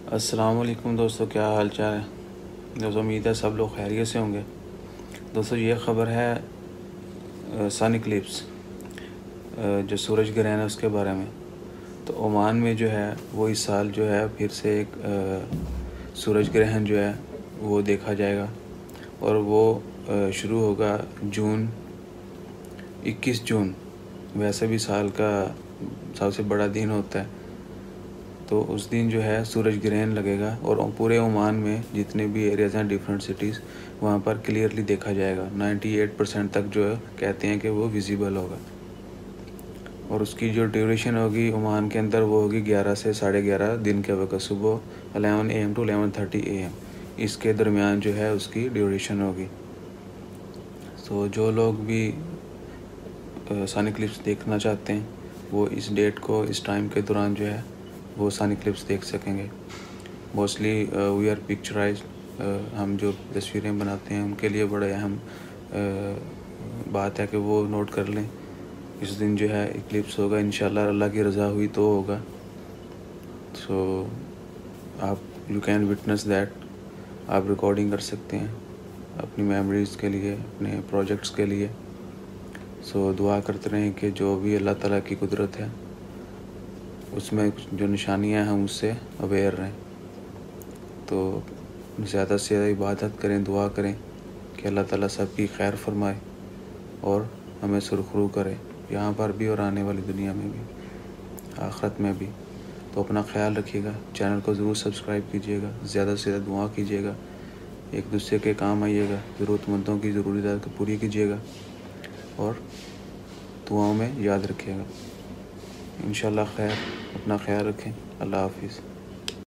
अस्सलाम वालेकुम दोस्तों, क्या हाल चाल है दोस्तों। उम्मीद है सब लोग खैरियत से होंगे। दोस्तों ये ख़बर है सन इक्लिप्स, जो सूरज ग्रहण है उसके बारे में। तो ओमान में जो है वो इस साल जो है फिर से एक सूरज ग्रहण जो है वो देखा जाएगा और वो शुरू होगा 21 जून। वैसे भी साल का सबसे बड़ा दिन होता है, तो उस दिन जो है सूरज ग्रहण लगेगा और पूरे ओमान में जितने भी एरियाज़ हैं, डिफरेंट सिटीज़, वहाँ पर क्लियरली देखा जाएगा। 98% तक जो है कहते हैं कि वो विजिबल होगा। और उसकी जो ड्यूरेशन होगी ओमान के अंदर वो होगी 11 से 11:30 दिन के वक्त, सुबह 11 AM to 11:30 AM, इसके दरमियान जो है उसकी ड्यूरेशन होगी। तो जो लोग भी सन इक्लिप्स देखना चाहते हैं वो इस डेट को, इस टाइम के दौरान जो है वो सन इक्लिप्स देख सकेंगे। मोस्टली वी आर पिक्चराइज, हम जो तस्वीरें बनाते हैं उनके लिए बड़े अहम बात है कि वो नोट कर लें। इस दिन जो है इक्लिप्स होगा, इंशाल्लाह अल्लाह की रज़ा हुई तो होगा। सो आप यू कैन विटनेस दैट। आप रिकॉर्डिंग कर सकते हैं अपनी मेमोरीज़ के लिए, अपने प्रोजेक्ट्स के लिए। सो दुआ करते रहें कि जो भी अल्लाह ताला की कुदरत है उसमें जो निशानियां हैं हम उससे अवेयर रहें। तो ज़्यादा से ज़्यादा इबादत करें, दुआ करें कि अल्लाह ताला सबकी खैर फरमाए और हमें सुरखरू करे, यहाँ पर भी और आने वाली दुनिया में भी, आखिरत में भी। तो अपना ख्याल रखिएगा, चैनल को ज़रूर सब्सक्राइब कीजिएगा, ज़्यादा से ज़्यादा दुआ कीजिएगा, एक दूसरे के काम आइएगा, ज़रूरतमंदों की ज़रूरियात को पूरी कीजिएगा और दुआओं में याद रखिएगा। इंशाल्लाह खैर। अपना ख्याल रखें। अल्लाह हाफिज़।